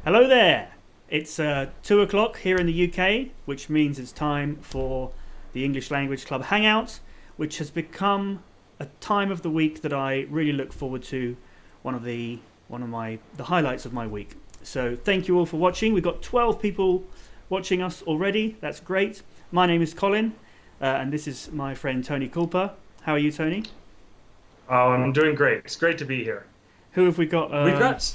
Hello there. It's 2 o'clock here in the UK, which means it's time for the English Language Club Hangout, which has become a time of the week that I really look forward to. One of the highlights of my week. So thank you all for watching. We've got 12 people watching us already. That's great. My name is Colin, and this is my friend Tony Kulpa. How are you, Tony? Oh, I'm doing great. It's great to be here. Who have we got? We've got,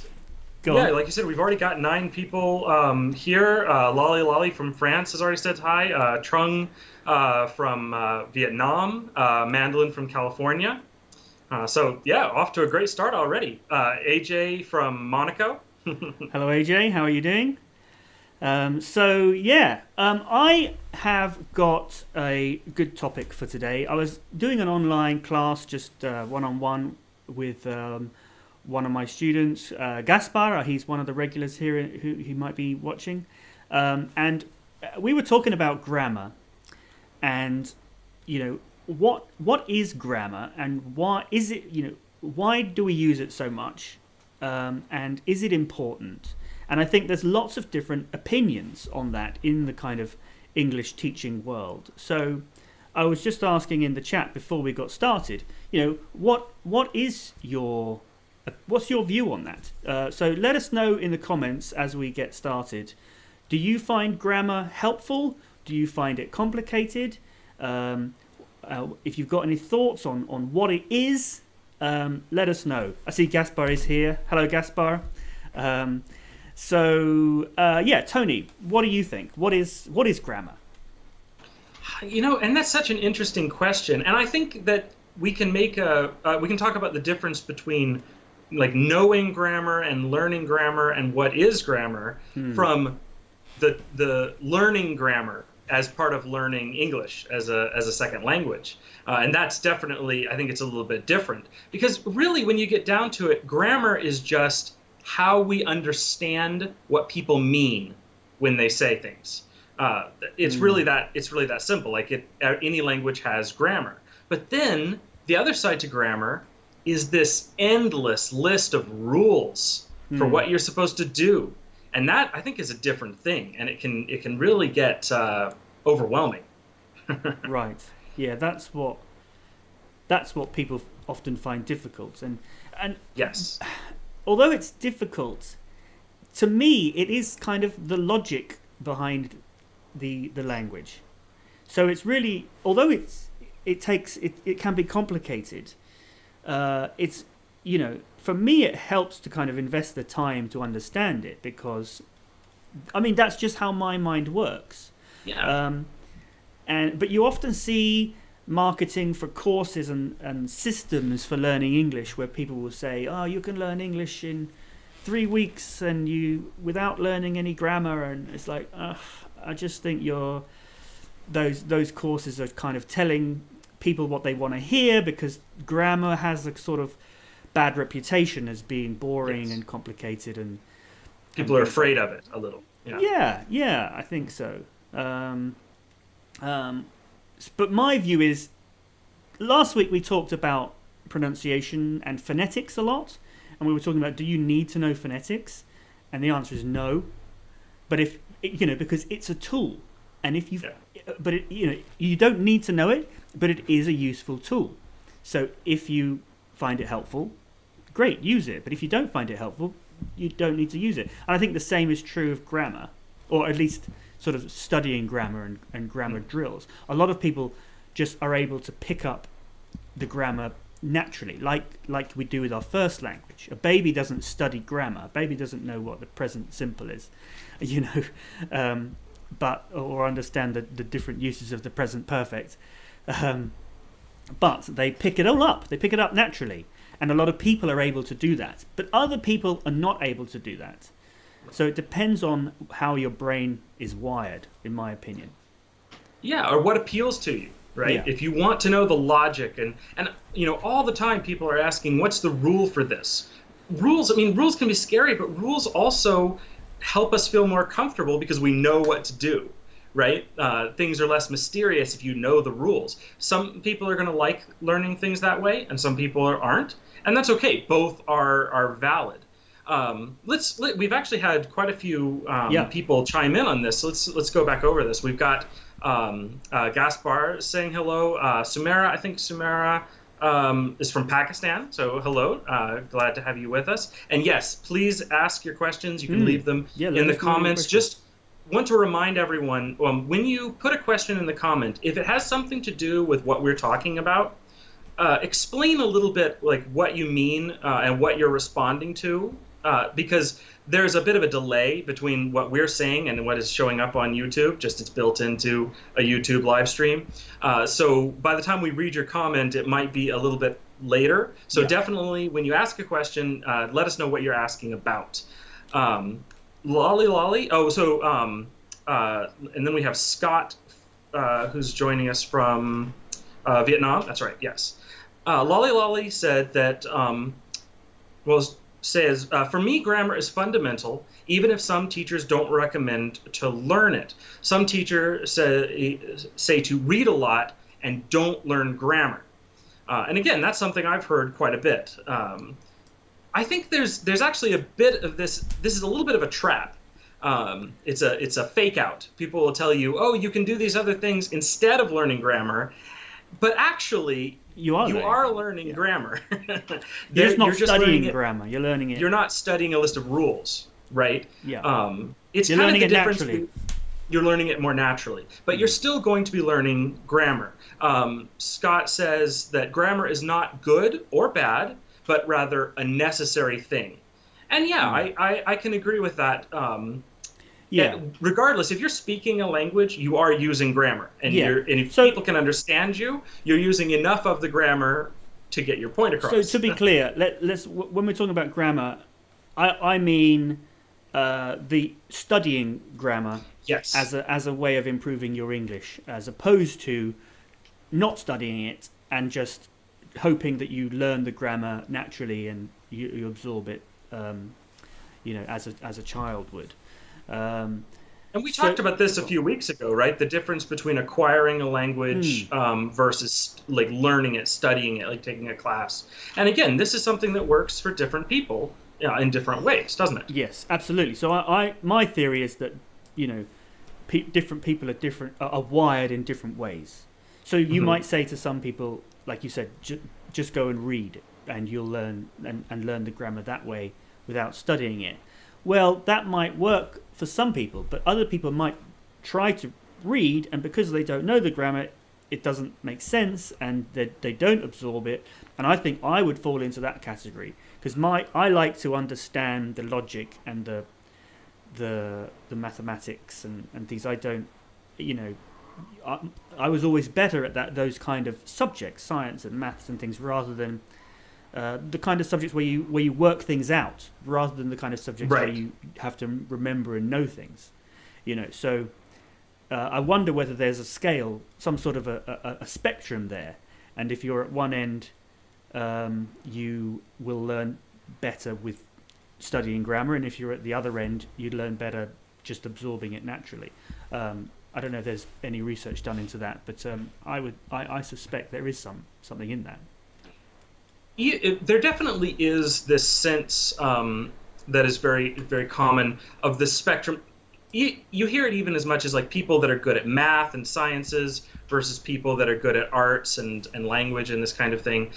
yeah, like you said, we've already got 9 people here. Loli from France has already said hi. Trung from Vietnam. Mandolin from California. So, yeah, off to a great start already. AJ from Monaco. Hello, AJ. How are you doing? I have got a good topic for today. I was doing an online class, just one-on-one with one of my students, Gaspar. He's one of the regulars here who might be watching. And we were talking about grammar and, what is grammar and why is it, why do we use it so much? And is it important? And I think there's lots of different opinions on that in the kind of English teaching world. So I was just asking in the chat before we got started, what's your view on that? So let us know in the comments as we get started. Do you find grammar helpful? Do you find it complicated? If you've got any thoughts on what it is, let us know. I see Gaspar is here. Hello, Gaspar. Tony, what do you think? What is grammar? And that's such an interesting question. And I think that we can we can talk about the difference between like knowing grammar and learning grammar and what is grammar from the learning grammar as part of learning English as a second language. And that's definitely, I think it's a little bit different. Because really, when you get down to it, grammar is just how we understand what people mean when they say things. It's really that simple. Like any language has grammar. But then the other side to grammar is this endless list of rules for what you're supposed to do. And that, I think, is a different thing, and it can really get overwhelming. Right. Yeah, that's what people often find difficult, and yes, although it's difficult, to me, it is kind of the logic behind the language. So it's really, although it can be complicated. It's, for me, it helps to kind of invest the time to understand it because, that's just how my mind works. Yeah. But you often see marketing for courses and systems for learning English where people will say, oh, you can learn English in 3 weeks and without learning any grammar. And it's like, I just think those courses are kind of telling people what they want to hear because grammar has a sort of bad reputation as being boring and complicated, and people are afraid of it a little. Yeah, I think so. But my view is, last week we talked about pronunciation and phonetics a lot, and we were talking about, do you need to know phonetics? And the answer is no. But if because it's a tool, and if you don't need to know it, but it is a useful tool. So if you find it helpful, great, use it. But if you don't find it helpful, you don't need to use it. And I think the same is true of grammar, or at least sort of studying grammar and grammar drills. A lot of people just are able to pick up the grammar naturally, like we do with our first language. A baby doesn't study grammar. A baby doesn't know what the present simple is, or understand the different uses of the present perfect. But they pick it all up. They pick it up naturally. And a lot of people are able to do that. But other people are not able to do that. So it depends on how your brain is wired, in my opinion. Yeah, or what appeals to you, right? Yeah. If you want to know the logic, and all the time people are asking, what's the rule for this? Rules can be scary, but rules also help us feel more comfortable because we know what to do. Right? Things are less mysterious if you know the rules. Some people are going to like learning things that way, and some people aren't. And that's okay. Both are valid. We've actually had quite a few Yeah. people chime in on this. So let's go back over this. We've got Gaspar saying hello. Sumera, I think Sumera is from Pakistan. So hello, glad to have you with us. And yes, please ask your questions. You can leave them in the comments. Just want to remind everyone, when you put a question in the comment, if it has something to do with what we're talking about, explain a little bit like what you mean and what you're responding to, because there's a bit of a delay between what we're saying and what is showing up on YouTube. Just it's built into a YouTube live stream. So by the time we read your comment, it might be a little bit later. So definitely when you ask a question, let us know what you're asking about. Loli. Oh, so and then we have Scott, who's joining us from Vietnam. That's right. Yes. Loli said that. Says for me, grammar is fundamental, even if some teachers don't recommend to learn it. Some teachers say to read a lot and don't learn grammar. And again, that's something I've heard quite a bit. I think there's actually a bit of this. This is a little bit of a trap. It's a fake out. People will tell you, oh, you can do these other things instead of learning grammar, but actually you are learning grammar. You're not studying grammar. You're learning it. You're not studying a list of rules, right? Yeah. It's you're kind learning of the it difference. naturally. You're learning it more naturally, but you're still going to be learning grammar. Scott says that grammar is not good or bad, but rather a necessary thing. And I can agree with that. Regardless, if you're speaking a language, you are using grammar, and if people can understand you, you're using enough of the grammar to get your point across. So to be clear, let's when we're talking about grammar, I mean the studying grammar as a way of improving your English, as opposed to not studying it and just hoping that you learn the grammar naturally and you absorb it, as a child would. And we talked about this a few weeks ago, right? The difference between acquiring a language versus like learning it, studying it, like taking a class. And again, this is something that works for different people in different ways, doesn't it? Yes, absolutely. So my theory is that different people are wired in different ways. So you might say to some people, like you said, just go and read, and you'll learn and learn the grammar that way without studying it. Well, that might work for some people, but other people might try to read, and because they don't know the grammar, it doesn't make sense, and they don't absorb it. And I think I would fall into that category, because I like to understand the logic and the mathematics and things. I don't, I was always better at those kind of subjects, science and maths and things, rather than the kind of subjects where you work things out, rather than the kind of subjects where you have to remember and know things. So I wonder whether there's a scale, some sort of a spectrum there, and if you're at one end, you will learn better with studying grammar, and if you're at the other end, you'd learn better just absorbing it naturally. I don't know if there's any research done into that, but I suspect there is something in that. There definitely is this sense that is very, very common of the spectrum. You hear it even as much as like people that are good at math and sciences versus people that are good at arts and language and this kind of thing.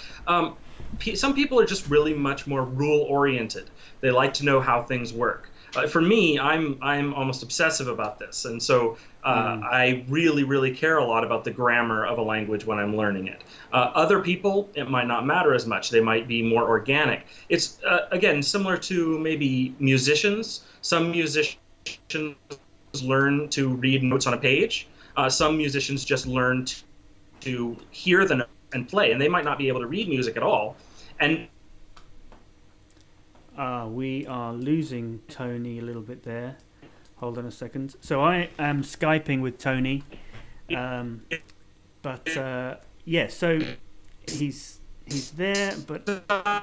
Some people are just really much more rule oriented. They like to know how things work. For me, I'm almost obsessive about this, and so I really, really care a lot about the grammar of a language when I'm learning it. Other people, it might not matter as much. They might be more organic. It's again similar to maybe musicians. Some musicians learn to read notes on a page. Some musicians just learn to hear the notes and play, and they might not be able to read music at all. And we are losing Tony a little bit there. Hold on a second. So I am Skyping with Tony, but so he's there. But I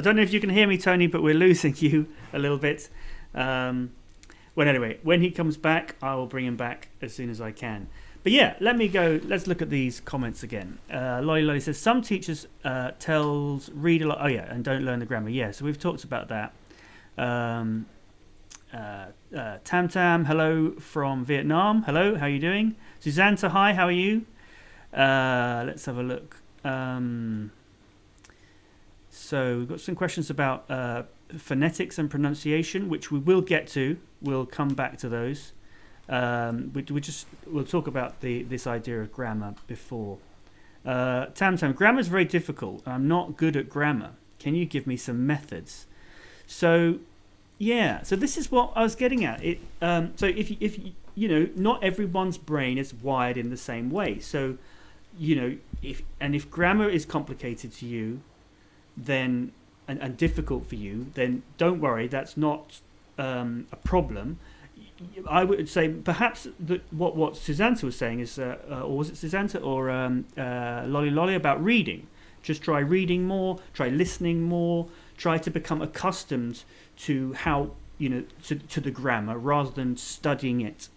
don't know if you can hear me, Tony, but we're losing you a little bit. Well, anyway, when he comes back, I will bring him back as soon as I can. But yeah, let's look at these comments again. Loli says, some teachers tells read a lot, and don't learn the grammar. Yeah, so we've talked about that. Tam Tam, hello from Vietnam. Hello, how are you doing? Susanna, hi, how are you? Let's have a look. So we've got some questions about phonetics and pronunciation, which we will get to. We'll come back to those. We'll talk about this idea of grammar before. Tam Tam, grammar is very difficult. I'm not good at grammar. Can you give me some methods? So, yeah. So this is what I was getting at. So if you know, not everyone's brain is wired in the same way. So, you know, if grammar is complicated to you, then and difficult for you, then don't worry. That's not a problem. I would say perhaps what Susanna was saying is, or was it Susanna or Loli about reading? Just try reading more, try listening more, try to become accustomed to how, you know, to the grammar rather than studying it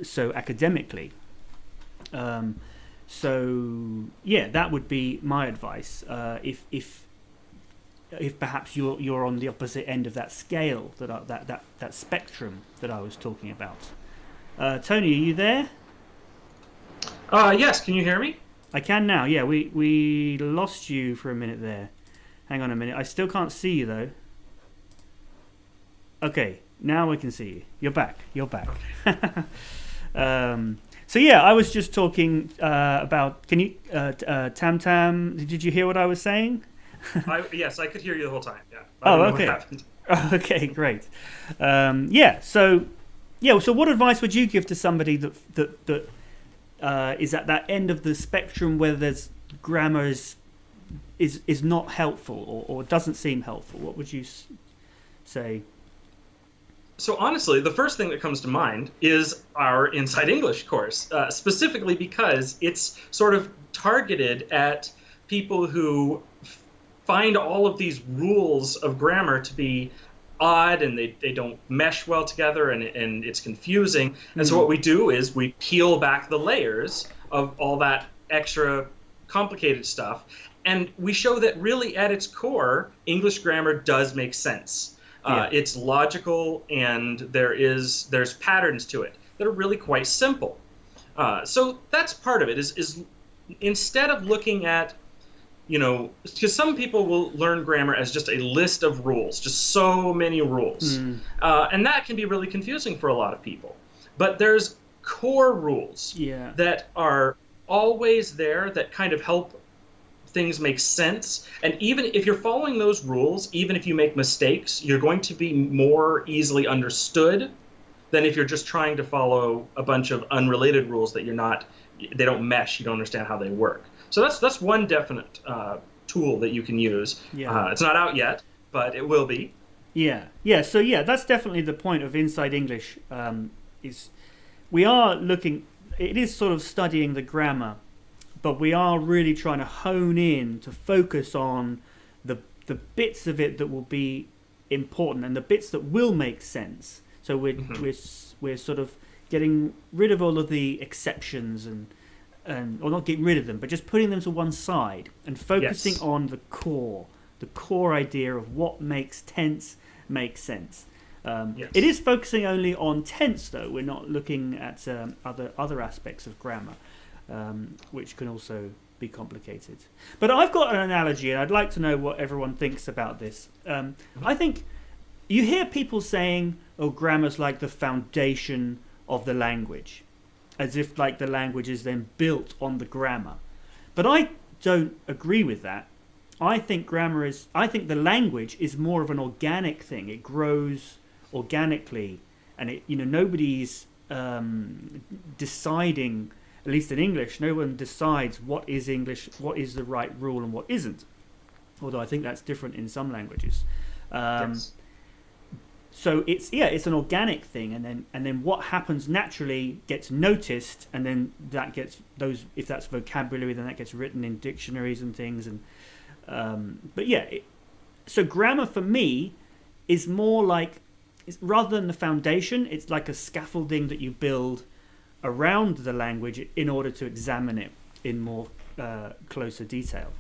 so academically. So yeah, that would be my advice. If perhaps you're on the opposite end of that scale, that spectrum that I was talking about. Tony, are you there? Yes. Can you hear me? I can now. Yeah, we lost you for a minute there. Hang on a minute. I still can't see you though. Okay, now we can see you. You're back. Okay. So yeah, I was just talking about. Can you, Tam Tam? Did you hear what I was saying? Yes, I could hear you the whole time. Yeah. Okay. Okay, great. Yeah. So what advice would you give to somebody that is at that end of the spectrum where there's grammar is not helpful or doesn't seem helpful? What would you say? So honestly, the first thing that comes to mind is our Inside English course, specifically because it's sort of targeted at people who find all of these rules of grammar to be odd and they don't mesh well together and it's confusing. And so what we do is we peel back the layers of all that extra complicated stuff, and we show that really at its core, English grammar does make sense. It's logical, and there's patterns to it that are really quite simple. So that's part of it, is instead of looking at, you know, because some people will learn grammar as just a list of rules, just so many rules. And that can be really confusing for a lot of people. But there's core rules that are always there that kind of help things make sense. And even if you're following those rules, even if you make mistakes, you're going to be more easily understood than if you're just trying to follow a bunch of unrelated rules that they don't mesh, you don't understand how they work. So that's one definite tool that you can use. It's not out yet, but it will be. So that's definitely the point of Inside English. Is we are looking, it is sort of studying the grammar, but we are really trying to hone in to focus on the bits of it that will be important and the bits that will make sense. So we're sort of getting rid of all of the exceptions or not getting rid of them, but just putting them to one side and focusing on the core idea of what makes tense make sense. It is focusing only on tense, though. We're not looking at other aspects of grammar, which can also be complicated. But I've got an analogy, and I'd like to know what everyone thinks about this. I think you hear people saying, "Oh, grammar's like the foundation of the language," as if like the language is then built on the grammar. But I don't agree with that. I think the language is more of an organic thing. It grows organically, and nobody's deciding. At least in English, no one decides what is English, what is the right rule, and what isn't. Although I think that's different in some languages. So it's an organic thing, and then what happens naturally gets noticed, and then that gets if that's vocabulary, then that gets written in dictionaries and things. And so grammar for me is more like, rather than the foundation, it's like a scaffolding that you build around the language in order to examine it in more closer detail.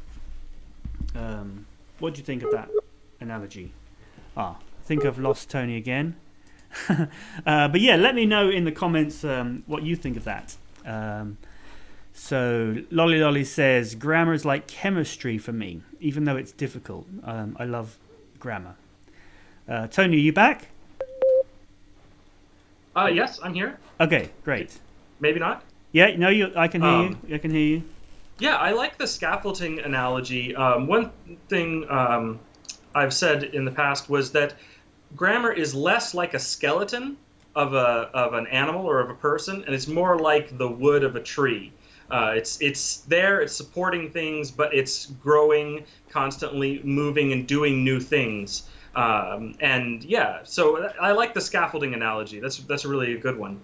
What do you think of that analogy? I think I've lost Tony again. But yeah, let me know in the comments what you think of that. So Loli says, grammar is like chemistry for me, even though it's difficult. I love grammar. Tony, are you back? Yes, I'm here. Okay, great. Maybe not. Yeah, no, I can hear you. I can hear you. Yeah, I like the scaffolding analogy. One thing I've said in the past was that grammar is less like a skeleton of an animal or of a person, and it's more like the wood of a tree. It's there, it's supporting things, but it's growing, constantly moving and doing new things. And yeah, so I like the scaffolding analogy. That's really a good one.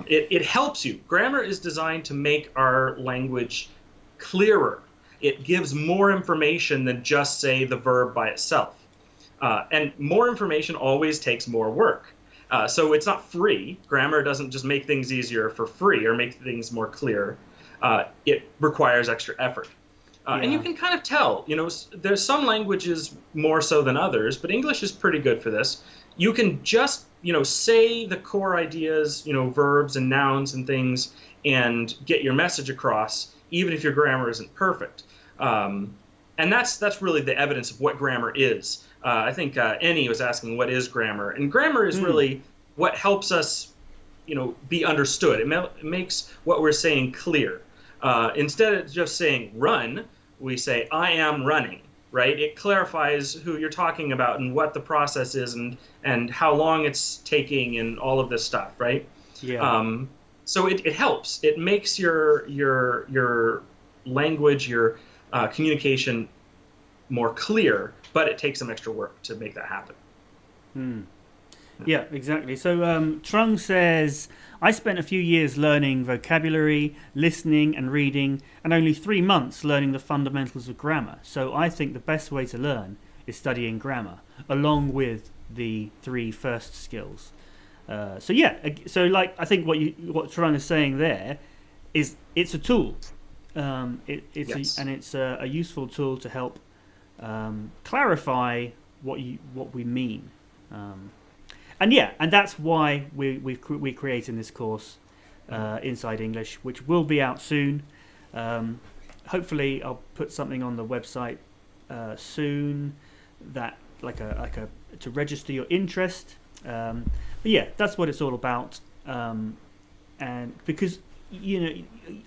It helps you. Grammar is designed to make our language clearer. It gives more information than just, say, the verb by itself. And more information always takes more work. So it's not free. Grammar doesn't just make things easier for free or make things more clear. It requires extra effort. And you can kind of tell, there's some languages more so than others, but English is pretty good for this. You can just, say the core ideas, verbs and nouns and things, and get your message across, even if your grammar isn't perfect. And that's really the evidence of what grammar is. I think Annie was asking, what is grammar? And grammar is really what helps us, be understood. It makes what we're saying clear. Instead of just saying run, we say, I am running, right? It clarifies who you're talking about and what the process is and how long it's taking and all of this stuff, right? Yeah. So it helps. It makes your language, your communication more clear, but it takes some extra work to make that happen. Yeah, exactly. So Trung says, I spent a few years learning vocabulary, listening and reading, and only 3 months learning the fundamentals of grammar. So I think the best way to learn is studying grammar, along with the 3 first skills. I think what Trung is saying there is it's a tool. It's a useful tool to help clarify what we mean. And that's why we're creating this course, Inside English, which will be out soon. Hopefully, I'll put something on the website soon that to register your interest. But yeah, that's what it's all about. And because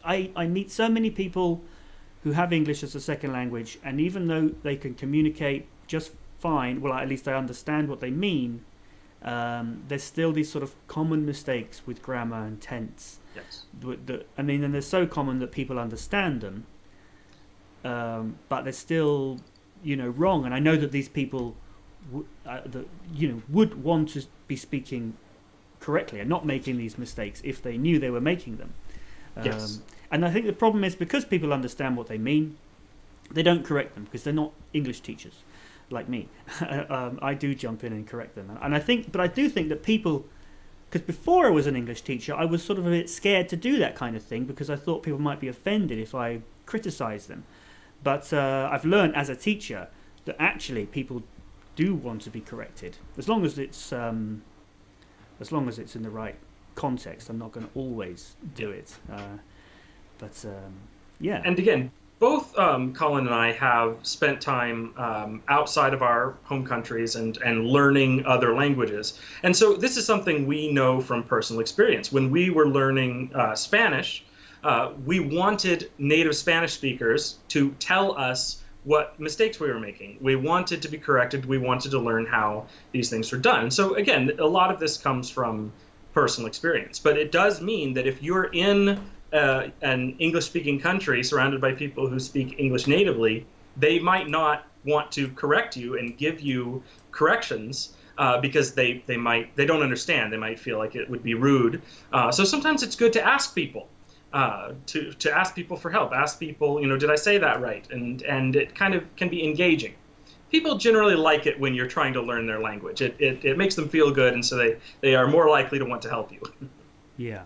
I meet so many people who have English as a second language, and even though they can communicate just fine, well, at least I understand what they mean. There's still these sort of common mistakes with grammar and tense. Yes. And they're so common that people understand them, but they're still, wrong. And I know that these people, would want to be speaking correctly and not making these mistakes if they knew they were making them. Yes. And I think the problem is because people understand what they mean, they don't correct them because they're not English teachers. Like me, I do jump in and correct them, and I do think that people, because before I was an English teacher, I was sort of a bit scared to do that kind of thing because I thought people might be offended if I criticised them. But I've learned as a teacher that actually people do want to be corrected as long as it's in the right context. I'm not going to always do it, yeah. And again, both Colin and I have spent time outside of our home countries and learning other languages. And so this is something we know from personal experience. When we were learning Spanish, we wanted native Spanish speakers to tell us what mistakes we were making. We wanted to be corrected. We wanted to learn how these things were done. And so again, a lot of this comes from personal experience. But it does mean that if you're in an English-speaking country surrounded by people who speak English natively, they might not want to correct you and give you corrections because they don't understand. They might feel like it would be rude. So sometimes it's good to ask people, to ask people for help. Ask people, did I say that right? And it kind of can be engaging. People generally like it when you're trying to learn their language. It makes them feel good, and so they are more likely to want to help you. Yeah.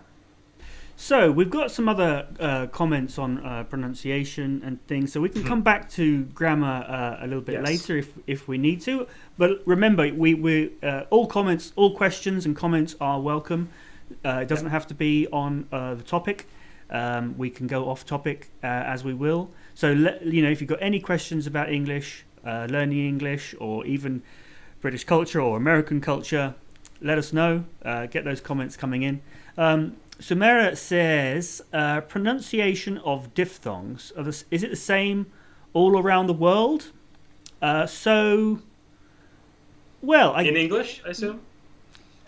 So we've got some other comments on pronunciation and things, so we can come back to grammar a little bit later if we need to. But remember, we all comments, all questions and comments are welcome. It doesn't have to be on the topic. We can go off topic as we will. So if you've got any questions about English, learning English, or even British culture or American culture, let us know. Get those comments coming in. Sumera says, pronunciation of diphthongs, is it the same all around the world? In English, I assume?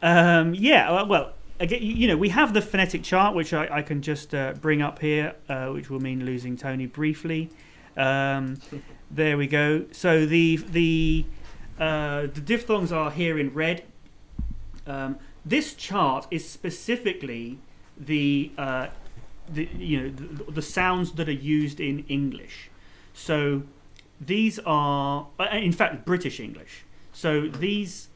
Well, again, we have the phonetic chart, which I can just bring up here, which will mean losing Tony briefly. There we go. So the diphthongs are here in red. This chart is specifically the sounds that are used in English. So these are, in fact, British English. So this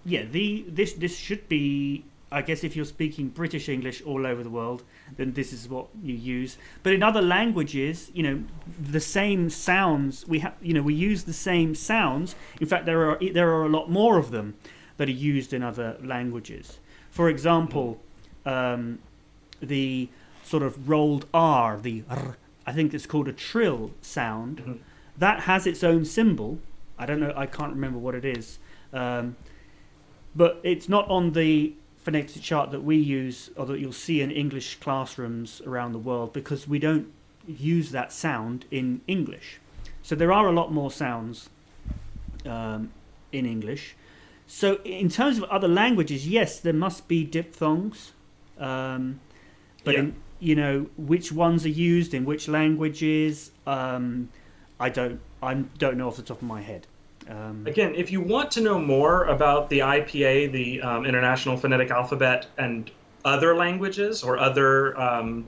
should be, I guess, if you're speaking British English all over the world, then this is what you use. But in other languages, the same sounds we use the same sounds. In fact, there are a lot more of them that are used in other languages. For example, the sort of rolled R, the R, I think it's called a trill sound. That has its own symbol. I don't know, I can't remember what it is. But it's not on the phonetic chart that we use, or that you'll see in English classrooms around the world, because we don't use that sound in English. So there are a lot more sounds in English. So in terms of other languages, yes, there must be diphthongs. But which ones are used in which languages, I don't know off the top of my head. Again, if you want to know more about the IPA, the International Phonetic Alphabet, and other languages or other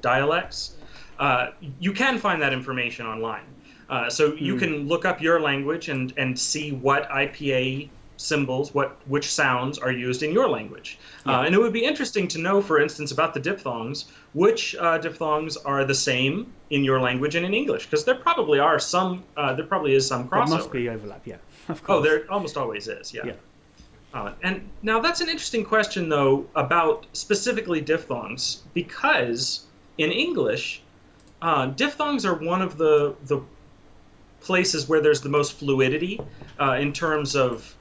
dialects, you can find that information online. So you can look up your language and see what IPA symbols, which sounds are used in your language. And it would be interesting to know, for instance, about the diphthongs, which diphthongs are the same in your language and in English, because there probably is some crossover. There must be overlap, yeah. Of course. Oh, there almost always is, yeah. And now that's an interesting question, though, about specifically diphthongs, because in English, diphthongs are one of the places where there's the most fluidity in terms of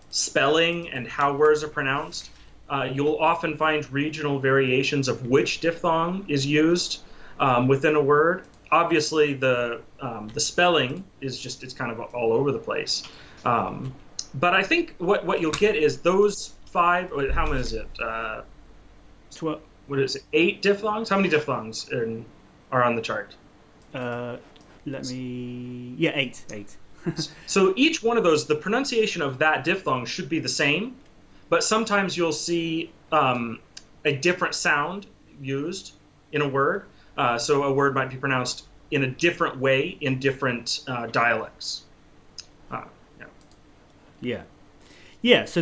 spelling and how words are pronounced. You'll often find regional variations of which diphthong is used within a word. Obviously, the spelling is it's kind of all over the place. But I think what you'll get is those 5. How many is it? What is it? 8 diphthongs? How many diphthongs are on the chart? 8. So each one of those, the pronunciation of that diphthong should be the same, but sometimes you'll see a different sound used in a word. So a word might be pronounced in a different way in different dialects. So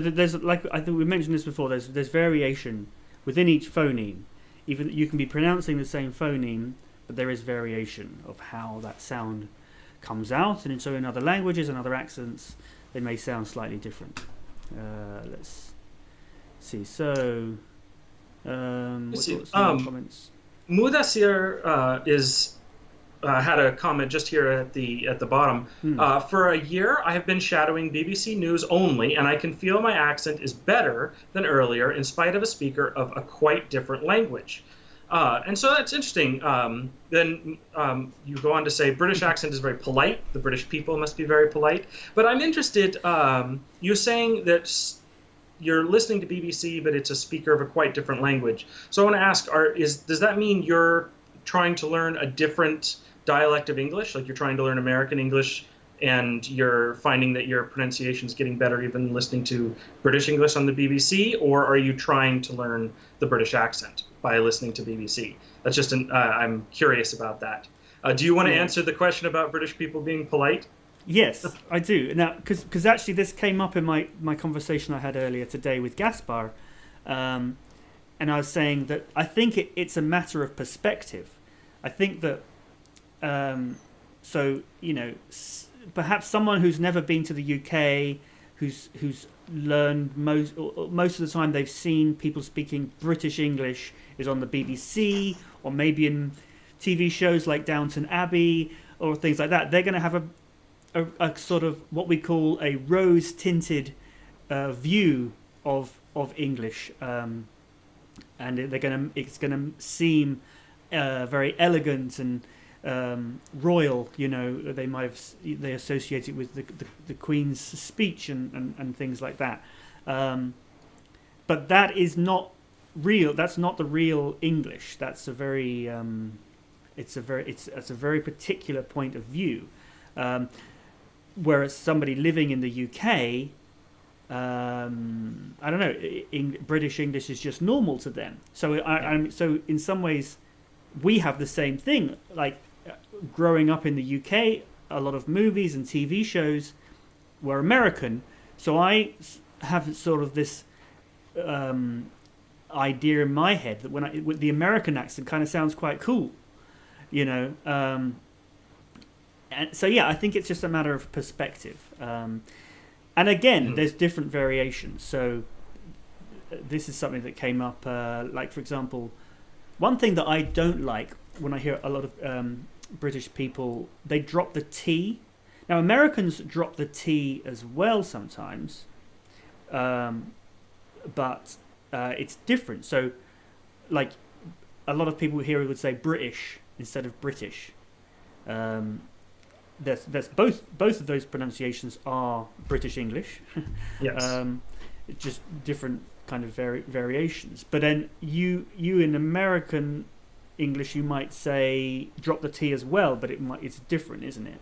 there's, like I think we mentioned this before, there's variation within each phoneme. Even you can be pronouncing the same phoneme, but there is variation of how that sound comes out, and so in other languages and other accents they may sound slightly different. Let's see. So comments. Mudasir had a comment just here at the bottom. For a year, I have been shadowing BBC News only, and I can feel my accent is better than earlier, in spite of a speaker of a quite different language. And so that's interesting. Then you go on to say British accent is very polite. The British people must be very polite. But I'm interested. You're saying that you're listening to BBC, but it's a speaker of a quite different language. So I want to ask: does that mean you're trying to learn a different dialect of English, like you're trying to learn American English, and you're finding that your pronunciation is getting better even listening to British English on the BBC, or are you trying to learn the British accent by listening to BBC? That's just I'm curious about that. Do you want to answer the question about British people being polite? Yes, I do. Now, because actually this came up in my conversation I had earlier today with Gaspar. and I was saying that I think it's a matter of perspective. I think that so perhaps someone who's never been to the UK, who's learned most of the time they've seen people speaking British English is on the BBC or maybe in TV shows like Downton Abbey or things like that. They're going to have a sort of what we call a rose-tinted view of English, and it's going to seem very elegant and royal. They associate it with the Queen's speech and things like that. But that is not real. That's not the real English. That's a very it's a very particular point of view. Whereas somebody living in the UK, I don't know, British English is just normal to them. So so in some ways, we have the same thing. Like growing up in the UK, a lot of movies and TV shows were American. So I have sort of this idea in my head that with the American accent kind of sounds quite cool, and so yeah, I think it's just a matter of perspective. And again, there's different variations. So this is something that came up, like for example, one thing that I don't like when I hear a lot of British people, they drop the T. Now Americans drop the T as well sometimes, but it's different. So like a lot of people here would say British instead of British. There's both of those pronunciations are British English. Yes. Just different kind of variations. But then you in American English, you might say drop the T as well, but it's different, isn't it?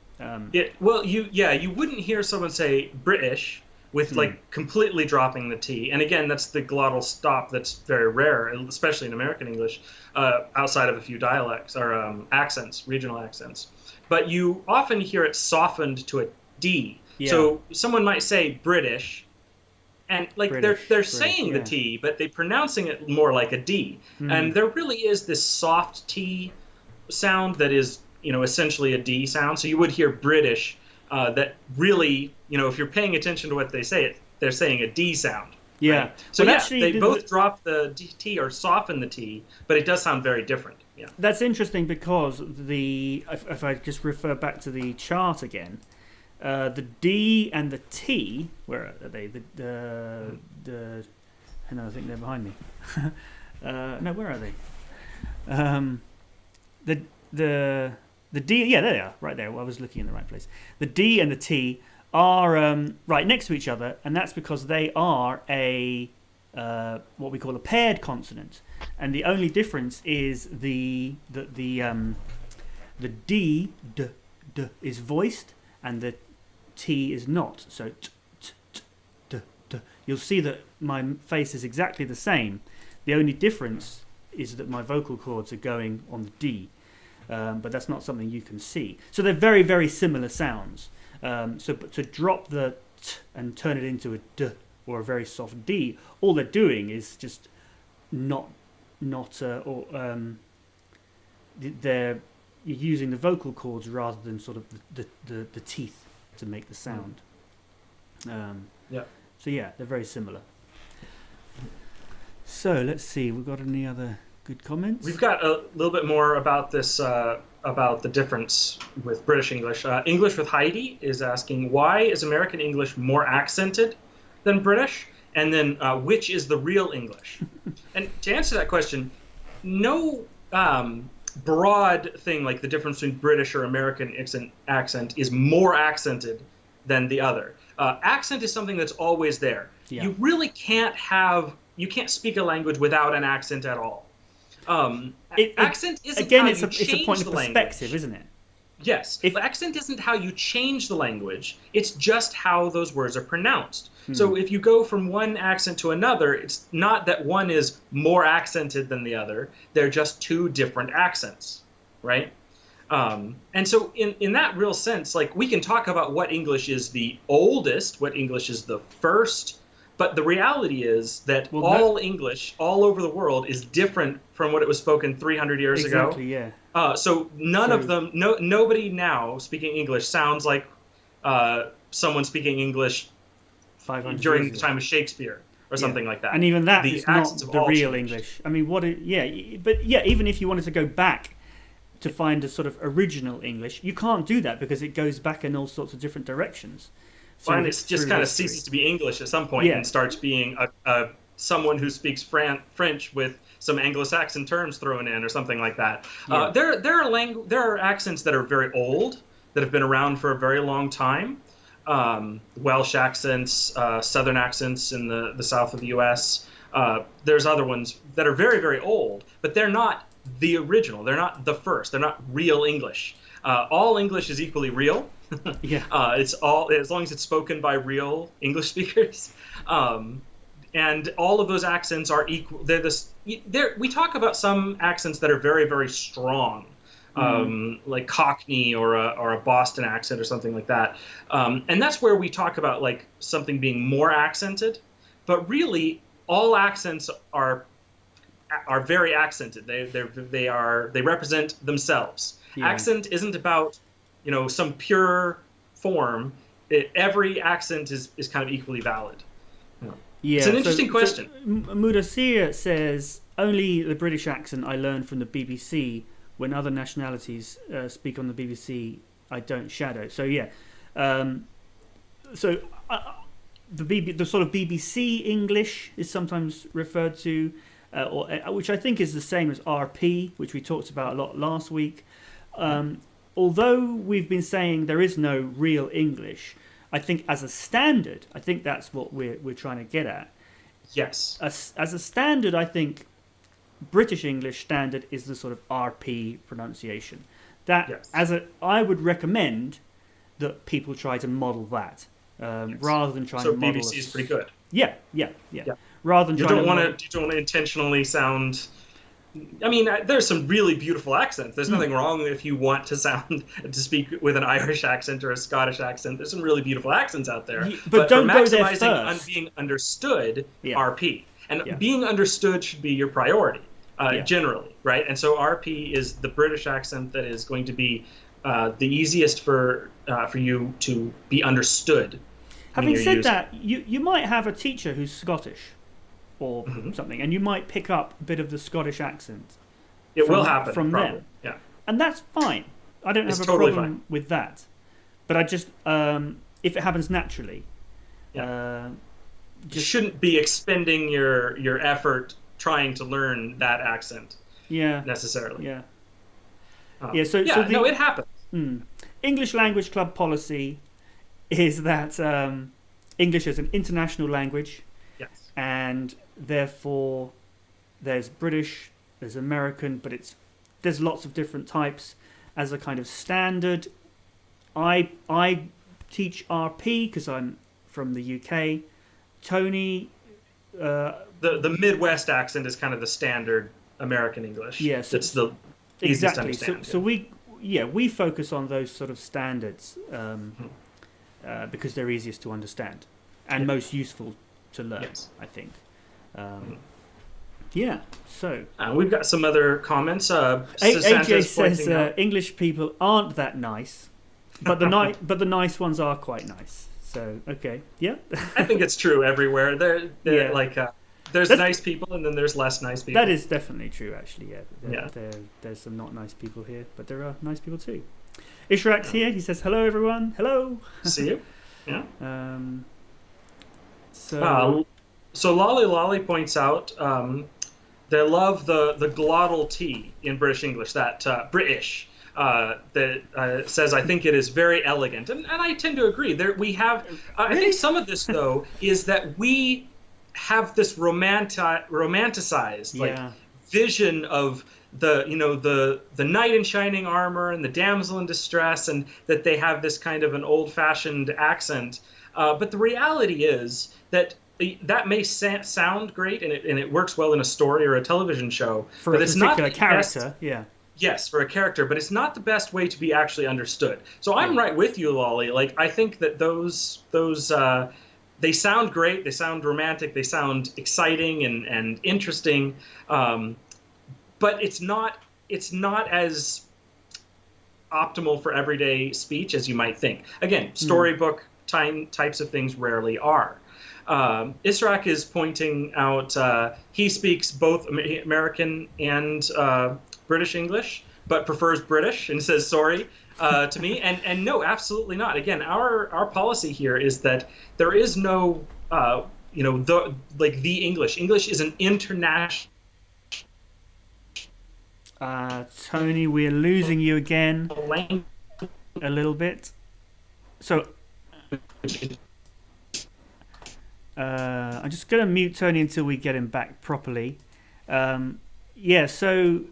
You wouldn't hear someone say British with like completely dropping the T. And again, that's the glottal stop that's very rare, especially in American English, outside of a few dialects or accents, regional accents. But you often hear it softened to a D. Yeah. So someone might say British, and like they're saying the T, but they're pronouncing it more like a D. And there really is this soft T sound that is, essentially a D sound. So you would hear British that really, if you're paying attention to what they say, they're saying a D sound. Yeah. Right? So they both drop the T or soften the T, but it does sound very different. Yeah. That's interesting because if I just refer back to the chart again, the D and the T, where are they? Hang on, I think they're behind me. No, where are they? The D, yeah, there they are, right there. Well, I was looking in the right place. The D and the T are right next to each other, and that's because they are what we call a paired consonant, and the only difference is the D is voiced and the T is not. So you'll see that my face is exactly the same. The only difference is that my vocal cords are going on the D, but that's not something you can see. So they're very, very similar sounds. So to drop the T and turn it into a D or a very soft D, all they're doing is just they're using the vocal cords rather than sort of the teeth to make the sound. So yeah, they're very similar. So let's see, we've got any other good comments? We've got a little bit more about this, about the difference with British English. English with Heidi is asking, why is American English more accented than British? And then which is the real English? And to answer that question, no broad thing like the difference between British or American accent is more accented than the other. Accent is something that's always there. Yeah. You really can't speak a language without an accent at all. Accent isn't again, how it's you a change point the of perspective, isn't it? Yes. Accent isn't how you change the language. It's just how those words are pronounced. So if you go from one accent to another, it's not that one is more accented than the other. They're just two different accents, right? And so in that real sense, like we can talk about what English is the oldest, what English is the first But the reality is that all English all over the world is different from what it was spoken 300 years ago. Exactly, yeah. So none of them, nobody now speaking English sounds like someone speaking English during the time of Shakespeare or something like that. And even that the is not the real changed. English. I mean, even if you wanted to go back to find a sort of original English, you can't do that because it goes back in all sorts of different directions. And it just kind of ceases to be English at some point and starts being someone who speaks French with some Anglo-Saxon terms thrown in or something like that. Yeah. There are accents that are very old that have been around for a very long time. Welsh accents, Southern accents in the south of the U.S. There's other ones that are very, very old, but they're not the original. They're not the first. They're not real English. All English is equally real. It's all, as long as it's spoken by real English speakers. And all of those accents are equal. We talk about some accents that are very, very strong. Like Cockney or a Boston accent or something like that. And that's where we talk about like something being more accented. But really, all accents are very accented. They represent themselves. Yeah. Accent isn't about some pure form. Every accent is kind of equally valid. Yeah, it's an interesting question. So Mudasir says only the British accent I learned from the BBC. When other nationalities speak on the BBC, I don't shadow. So yeah, the sort of BBC English is sometimes referred to, which I think is the same as RP, which we talked about a lot last week. Although we've been saying there is no real English, I think as a standard, I think that's what we're trying to get at. Yes. As a standard, I think British English standard is the sort of RP pronunciation. I would recommend that people try to model that rather than trying to model. So BBC is pretty good. Yeah. Rather than you don't want to intentionally sound. I mean, there's some really beautiful accents. There's nothing wrong if you want to speak with an Irish accent or a Scottish accent. There's some really beautiful accents out there. But don't for go there maximizing first. Being understood, RP. And being understood should be your priority, generally, right? And so RP is the British accent that is going to be the easiest for you to be understood. Having said that, you might have a teacher who's Scottish or something, and you might pick up a bit of the Scottish accent. It will happen from them. Yeah, and that's fine. I don't have a totally problem with that. But I just, if it happens naturally, you shouldn't be expending your effort trying to learn that accent. Necessarily. So it happens. English Language Club policy is that English is an international language. Yes. And therefore, there's British, there's American, but there's lots of different types. As a kind of standard, I teach RP because I'm from the UK. Tony, the Midwest accent is kind of the standard American English. Yes, it's the easiest to exactly. understand. So we focus on those sort of standards because they're easiest to understand and most useful to learn, I think. So we've got some other comments. AJ says English people aren't that nice, but the nice ones are quite nice. So okay, I think it's true everywhere. There's nice people and then there's less nice people. That is definitely true, actually. There's some not nice people here, but there are nice people too. Ishrak's here. He says hello, everyone. Hello. See you. Yeah. So Loli points out they love the glottal T in British English, that British that says, I think it is very elegant. And I tend to agree. We have, I think some of this, though, is that we have this romanticized vision of the knight in shining armor and the damsel in distress, and that they have this kind of an old-fashioned accent. But the reality is that may sound great and it works well in a story or a television show. For a particular character, Yes, for a character, but it's not the best way to be actually understood. So I'm right with you, Loli. Like, I think that those they sound great, they sound romantic, they sound exciting and interesting, but it's not as optimal for everyday speech as you might think. Again, storybook types of things rarely are. Israk is pointing out he speaks both American and British English, but prefers British and says sorry to me. And no, absolutely not. Again, our policy here is that there is no the English. English is an international. Tony, we're losing you again a little bit. So I'm just going to mute Tony until we get him back properly. Yeah, so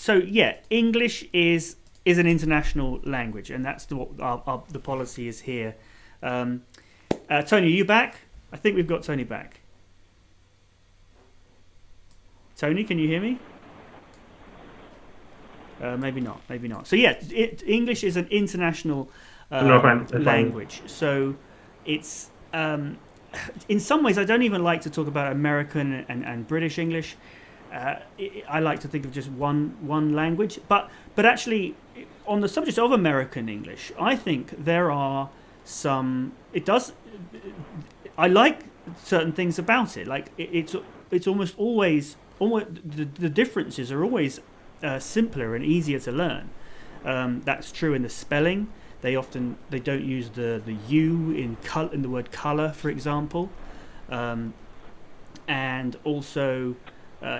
yeah, English is an international language, and that's what the policy is here. Tony, are you back? I think we've got Tony back. Tony, can you hear me? Maybe not. Maybe not. So yeah, English is an international language. So it's in some ways I don't even like to talk about American and British English. I like to think of just one language. But actually, on the subject of American English, I think there are some. I like certain things about it. Like it's almost always the differences are always simpler and easier to learn. That's true in the spelling. They don't use the U in the word colour, for example, and also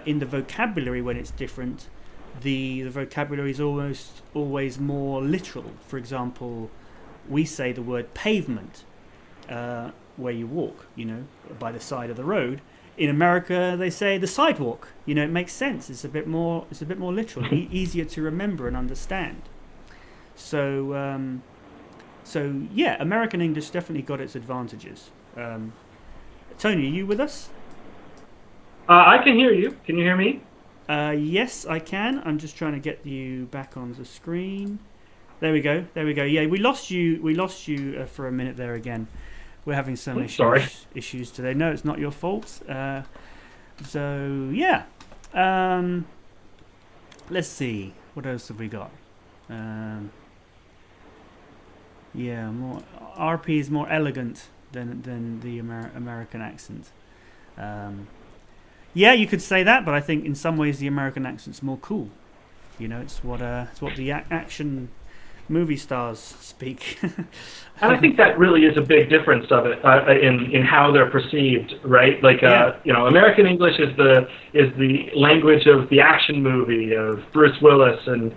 in the vocabulary when it's different. The vocabulary is almost always more literal. For example, we say the word pavement where you walk, by the side of the road. In America, they say the sidewalk. It makes sense. It's a bit more literal, easier to remember and understand. So yeah, American English definitely got its advantages. Tony, are you with us? I can hear you. Can you hear me? Yes, I can. I'm just trying to get you back on the screen. There we go. Yeah, we lost you for a minute there again. We're having some issues today. No, it's not your fault. So yeah, let's see. What else have we got? Yeah, more RP is more elegant than the American accent. Yeah, you could say that, but I think in some ways the American accent's more cool. It's what the action movie stars speak. And I think that really is a big difference of it in how they're perceived, right? Like American English is the language of the action movie of Bruce Willis and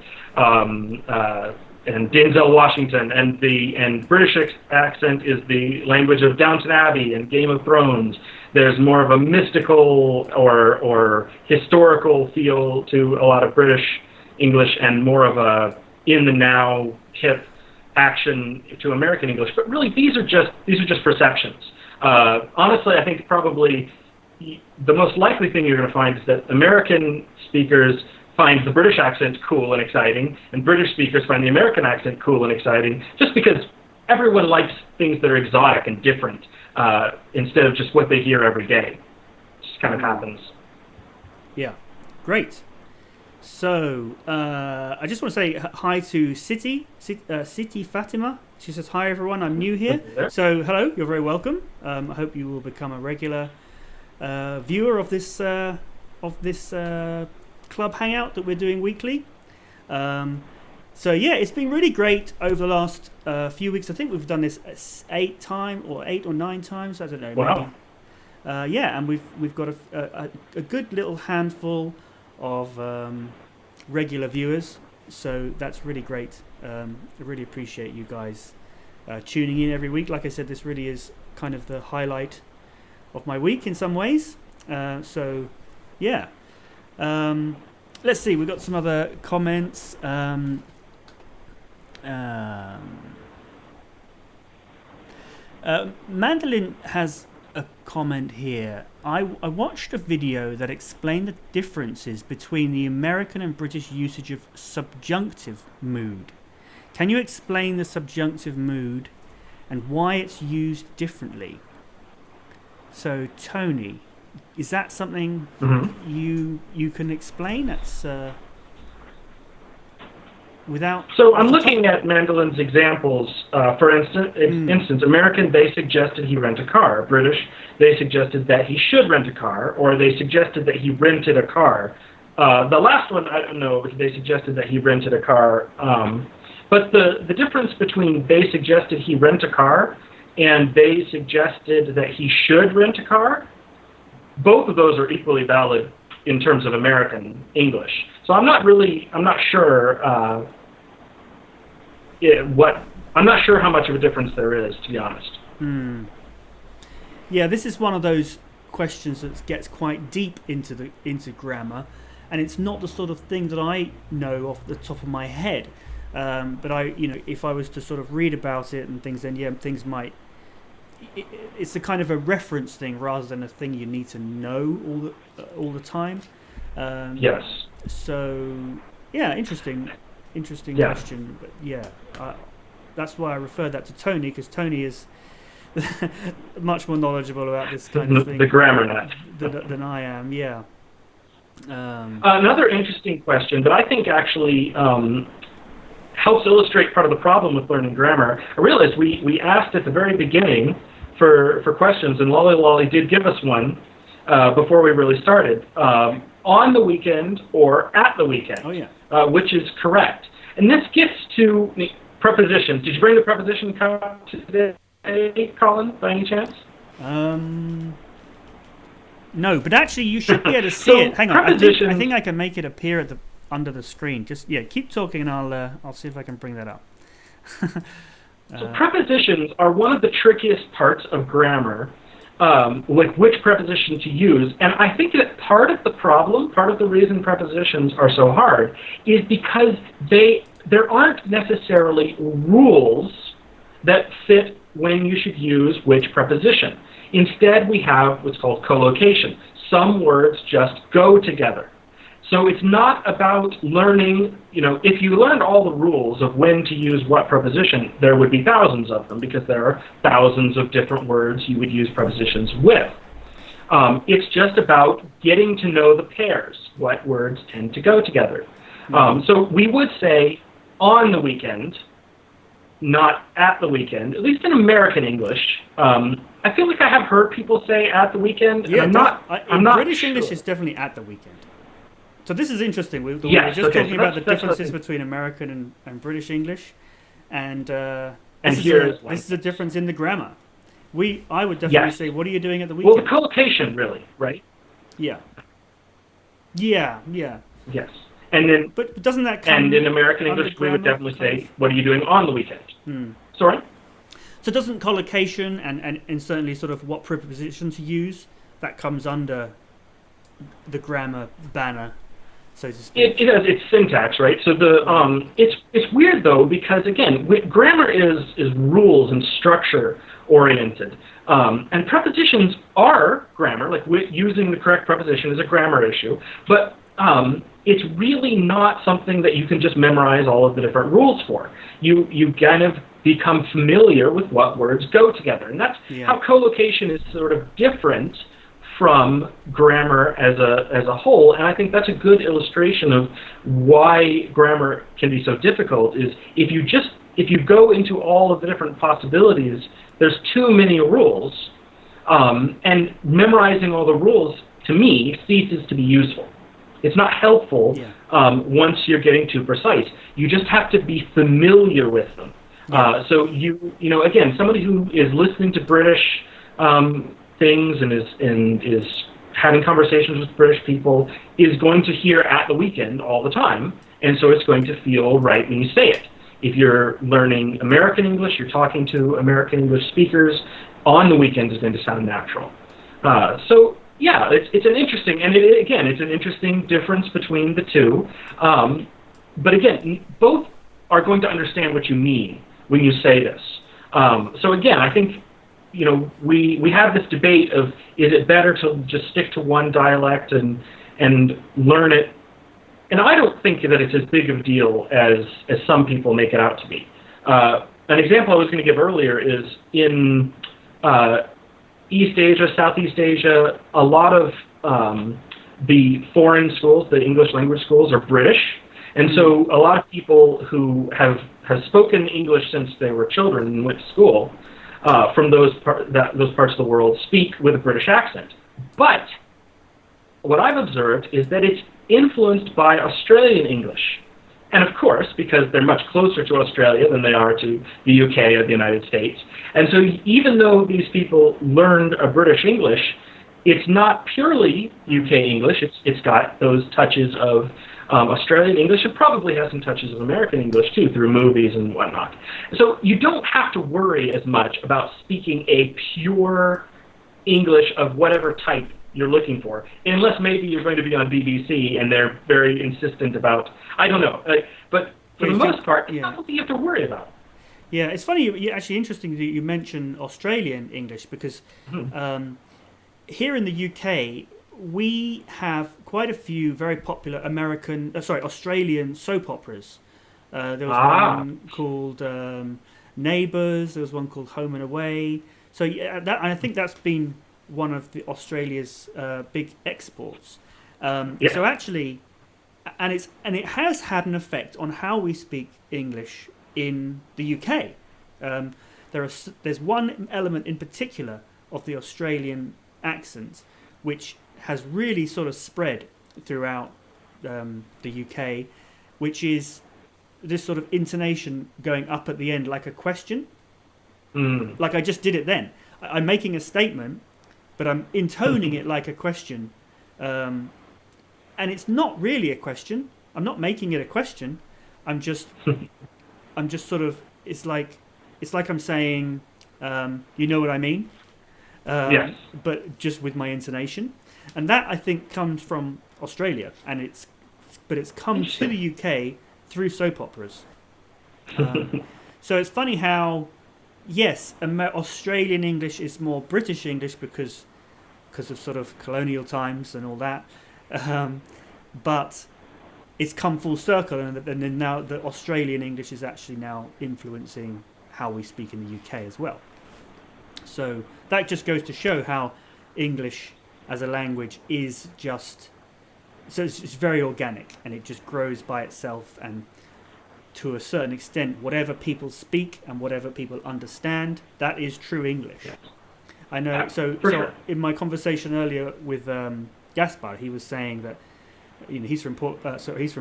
Denzel Washington, and British accent is the language of Downton Abbey and Game of Thrones. There's more of a mystical or historical feel to a lot of British English, and more of a in the now hip action to American English. But really, these are just perceptions. Honestly, I think probably the most likely thing you're going to find is that American speakers find the British accent cool and exciting, and British speakers find the American accent cool and exciting, just because everyone likes things that are exotic and different instead of just what they hear every day. It just kind of happens. Yeah, great. So I just want to say hi to City Fatima. She says, hi everyone, I'm new here. So hello, you're very welcome. I hope you will become a regular viewer of this club hangout that we're doing weekly. So yeah, it's been really great over the last few weeks. I think we've done this 8 or 9 times. I don't know. Wow. Maybe. Yeah, and we've got a good little handful of regular viewers. So that's really great. I really appreciate you guys tuning in every week. Like I said, this really is kind of the highlight of my week in some ways. So yeah. Let's see, we've got some other comments. Mandolin has a comment here. I watched a video that explained the differences between the American and British usage of subjunctive mood. Can you explain the subjunctive mood and why it's used differently. So, Tony, is that something you can explain? That's without. So I'm looking at Mandelin's examples. For instance, American, they suggested he rent a car. British, they suggested that he should rent a car, or they suggested that he rented a car. The last one, I don't know, because they suggested that he rented a car. But the difference between they suggested he rent a car and they suggested that he should rent a car, both of those are equally valid in terms of American English. So I'm not sure I'm not sure how much of a difference there is, to be honest. Yeah, this is one of those questions that gets quite deep into grammar, and it's not the sort of thing that I know off the top of my head. But if I was to sort of read about it and things, then things might. It's a kind of a reference thing rather than a thing you need to know all the time. Yes. So interesting question. But that's why I referred that to Tony, because Tony is much more knowledgeable about this kind of thing. The grammar net than I am. Yeah. Another interesting question that I think actually helps illustrate part of the problem with learning grammar. I realized we asked at the very beginning for questions, and Loli did give us one before we really started. On the weekend or at the weekend, which is correct. And this gets to prepositions. Did you bring the preposition card today, Colin, by any chance? No, but actually you should be able to see it. Hang on, I think I can make it appear under the screen. Just keep talking, and I'll see if I can bring that up. So prepositions are one of the trickiest parts of grammar, like which preposition to use. And I think that part of the reason prepositions are so hard is because there aren't necessarily rules that fit when you should use which preposition. Instead, we have what's called collocation. Some words just go together. So it's not about learning, if you learned all the rules of when to use what preposition, there would be thousands of them because there are thousands of different words you would use prepositions with. It's just about getting to know the pairs, what words tend to go together. So we would say on the weekend, not at the weekend, at least in American English. I feel like I have heard people say at the weekend. Yeah, and I'm not British sure. English is definitely at the weekend. So this is interesting. We were Yes, just okay, talking so about the that's differences between American and British English, and And this is a difference in the grammar. I would definitely say, what are you doing at the weekend? Well, the collocation, really, right? Yeah. Yes. And then, but doesn't that come and in American English, we would definitely say, what are you doing on the weekend? Sorry? So doesn't collocation and certainly sort of what preposition to use, that comes under the grammar banner, so to speak? It has its syntax, right? So it's weird though, because again, grammar is rules and structure oriented, and prepositions are grammar. Like using the correct preposition is a grammar issue, but it's really not something that you can just memorize all of the different rules for. You kind of become familiar with what words go together, and that's how collocation is sort of different from grammar as a whole. And I think that's a good illustration of why grammar can be so difficult. Is if you go into all of the different possibilities, there's too many rules, and memorizing all the rules to me ceases to be useful. It's not helpful once you're getting too precise. You just have to be familiar with them. So again, somebody who is listening to British things and is having conversations with British people is going to hear at the weekend all the time, and so it's going to feel right when you say it. If you're learning American English, you're talking to American English speakers, on the weekend is going to sound natural. So yeah, it's an interesting, and it's an interesting difference between the two. But again, both are going to understand what you mean when you say this. So again, I think we have this debate of, is it better to just stick to one dialect and learn it? And I don't think that it's as big of a deal as some people make it out to be. an example I was going to give earlier is in East Asia, Southeast Asia, a lot of the foreign schools, the English language schools, are British. And so a lot of people who have spoken English since they were children and went to school from those parts of the world speak with a British accent. But what I've observed is that it's influenced by Australian English. And of course, because they're much closer to Australia than they are to the UK or the United States. And so even though these people learned a British English, it's not purely UK English. It's got those touches of Australian English. It probably has some touches of American English too through movies and whatnot. So you don't have to worry as much about speaking a pure English of whatever type you're looking for, unless maybe you're going to be on BBC and they're very insistent about, I don't know. But for the most part, it's not something you have to worry about. Yeah, it's funny, actually interesting that you mention Australian English, because here in the UK, we have quite a few very popular Australian soap operas. There was one called Neighbours, there was one called Home and Away. So I think that's been one of the Australia's big exports. So actually, and it has had an effect on how we speak English in the UK. There's one element in particular of the Australian accent which has really sort of spread throughout the UK, which is this sort of intonation going up at the end like a question. Like I just did it then. I'm making a statement, but I'm intoning it like a question. And it's not really a question. I'm not making it a question. I'm just sort of, it's like I'm saying, you know what I mean? Yes. But just with my intonation. And that, I think, comes from Australia, but it's come to the UK through soap operas. So it's funny how, yes, Australian English is more British English because of sort of colonial times and all that, but it's come full circle, and then now the Australian English is actually now influencing how we speak in the UK as well. So that just goes to show how English as a language is just, so it's very organic, and it just grows by itself, and to a certain extent whatever people speak and whatever people understand, that is true English. Yes. I know. So in my conversation earlier with Gaspar, he was saying that he's from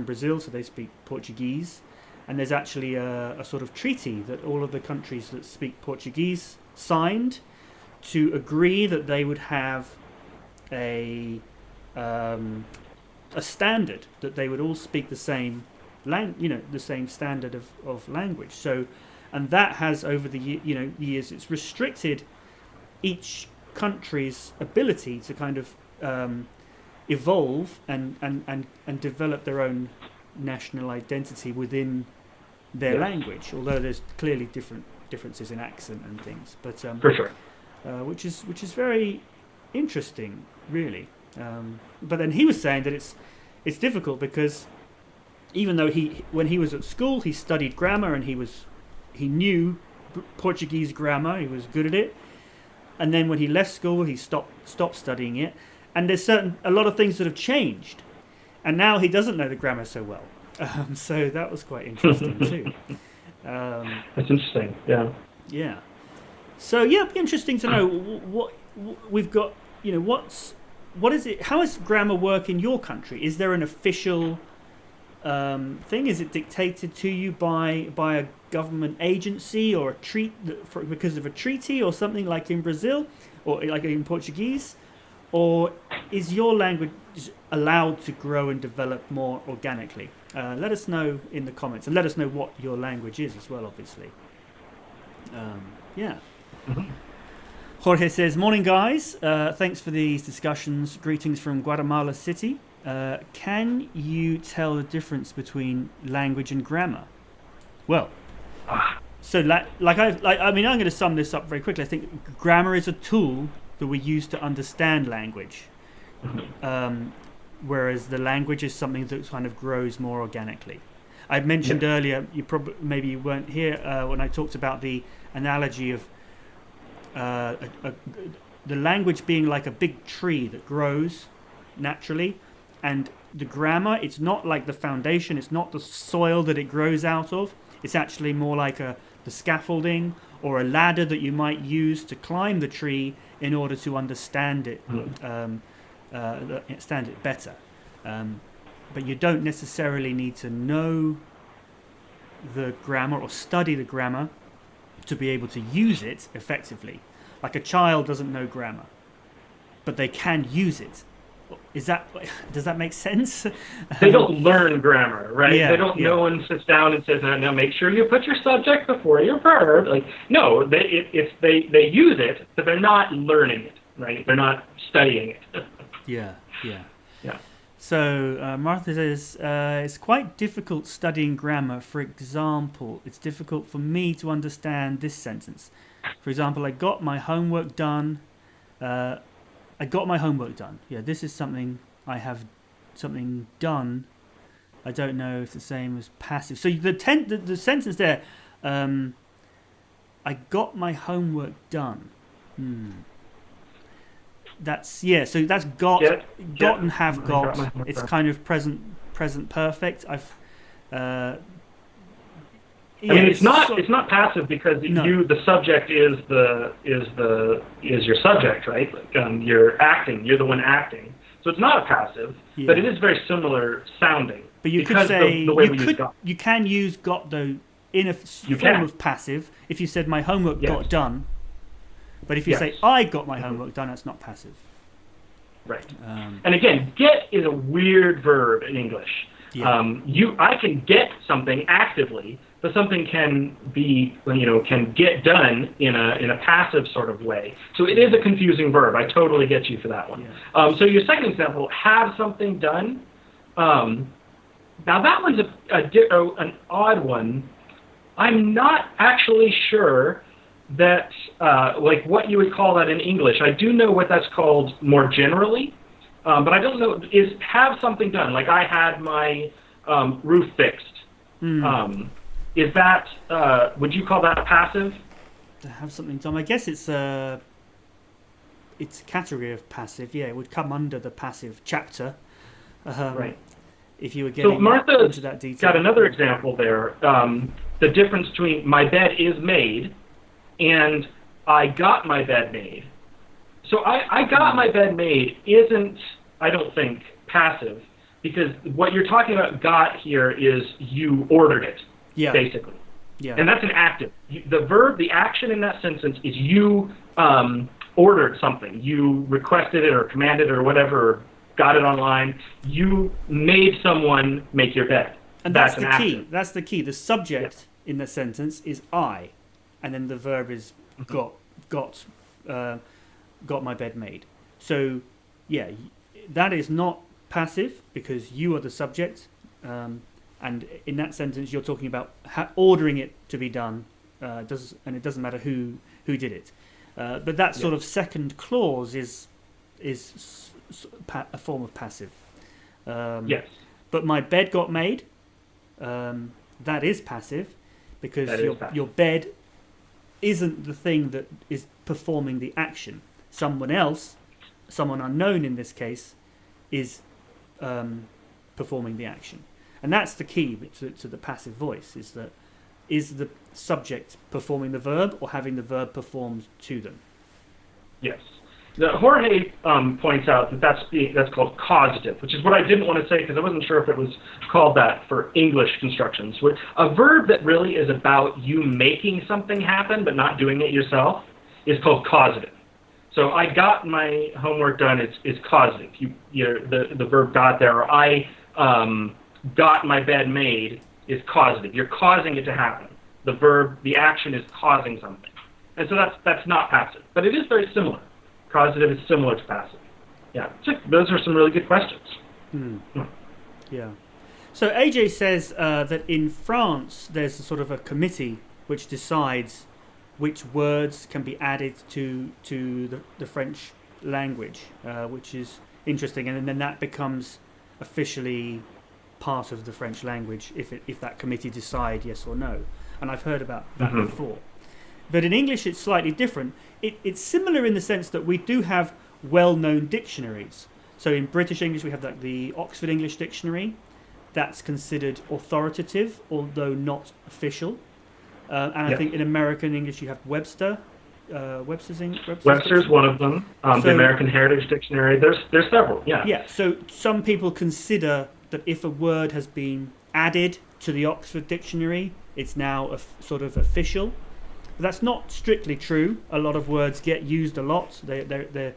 Brazil, so they speak Portuguese, and there's actually a sort of treaty that all of the countries that speak Portuguese signed to agree that they would have a standard, that they would all speak the same the same standard of language. So, and that has over the years, it's restricted each country's ability to kind of evolve and develop their own national identity within their language. Although there's clearly differences in accent and things, but for sure, which is very interesting, really. But then he was saying that it's difficult because even though when he was at school, he studied grammar and he knew Portuguese grammar, he was good at it. And then when he left school, he stopped studying it. And there's a lot of things that have changed, and now he doesn't know the grammar so well. So that was quite interesting too. That's interesting. Yeah. Yeah. So yeah, it'd be interesting to know what we've got. What is it? How does grammar work in your country? Is there an official thing? Is it dictated to you by a government agency or because of a treaty or something like in Brazil or like in Portuguese? Or is your language allowed to grow and develop more organically? Let us know in the comments, and let us know what your language is as well, obviously. Yeah. Mm-hmm. Jorge says, morning guys, thanks for these discussions. Greetings from Guatemala City. Can you tell the difference between language and grammar? Well, so I'm going to sum this up very quickly. I think grammar is a tool that we use to understand language, whereas the language is something that kind of grows more organically. I mentioned earlier, maybe you weren't here when I talked about the analogy of the language being like a big tree that grows naturally, and the grammar, it's not like the foundation, it's not the soil that it grows out of, it's actually more like the scaffolding or a ladder that you might use to climb the tree in order to understand it, understand it better. But you don't necessarily need to know the grammar or study the grammar to be able to use it effectively. Like a child doesn't know grammar, but they can use it. Does that make sense? They don't learn grammar, right? Yeah, they don't. No one sits down and says, "Now make sure you put your subject before your verb." Like, no, they use it, but they're not learning it, right? They're not studying it. Yeah. So Martha says, it's quite difficult studying grammar. For example, it's difficult for me to understand this sentence. For example, I got my homework done. Yeah, this is something I have done. I don't know if it's the same as passive. So the sentence there, I got my homework done. So that's got and have got. It's kind of present perfect. It's not passive because the subject is your subject, right? Like, you're acting. You're the one acting. So it's not a passive, but it is very similar sounding. But you could say you can use got though in a form of passive. If you said my homework got done. But if you say, I got my homework done, that's not passive. Right. And again, get is a weird verb in English. I can get something actively, but something can get done in a passive sort of way. So it is a confusing verb. I totally get you for that one. So your second example, have something done. Now that one's an odd one. I'm not actually sure that like what you would call that in English. I do know what that's called more generally, but I don't know. Is have something done? Like I had my roof fixed. Is that would you call that passive? To have something done. I guess it's a category of passive. Yeah, it would come under the passive chapter. Right. If you were getting into that detail. Got another example there. The difference between my bed is made and I got my bed made. So I got my bed made isn't, I don't think, passive, because what you're talking about got here is you ordered it, basically. Yeah. And that's an active. The verb, the action in that sentence is you ordered something. You requested it or commanded it or whatever, or got it online. You made someone make your bed. And that's the key. That's the key. The subject in the sentence is I. And then the verb is got my bed made. So, that is not passive because you are the subject. And in that sentence, you're talking about ordering it to be done. And it doesn't matter who did it. But that sort of second clause is a form of passive. Yes. But my bed got made. That is passive because your bed isn't the thing that is performing the action. Someone else, someone unknown in this case, is performing the action. And that's the key to the passive voice, is the subject performing the verb or having the verb performed to them. Yes. Jorge points out that that's called causative, which is what I didn't want to say because I wasn't sure if it was called that for English constructions. A verb that really is about you making something happen but not doing it yourself is called causative. So I got my homework done is causative. The verb got there, or I got my bed made is causative. You're causing it to happen. The verb, the action is causing something. And so that's not passive, but it is very similar. Causative is similar to passive. Yeah, so those are some really good questions. Yeah. So AJ says that in France there's a sort of a committee which decides which words can be added to the French language, which is interesting, and then that becomes officially part of the French language if that committee decide yes or no. And I've heard about that before. But in English, it's slightly different. It's similar in the sense that we do have well-known dictionaries. So in British English, we have the Oxford English Dictionary. That's considered authoritative, although not official. And I think in American English, you have Webster's one of them. The American Heritage Dictionary. There's several. Yeah. Yeah. So some people consider that if a word has been added to the Oxford Dictionary, it's now sort of official. But that's not strictly true. A lot of words get used a lot. They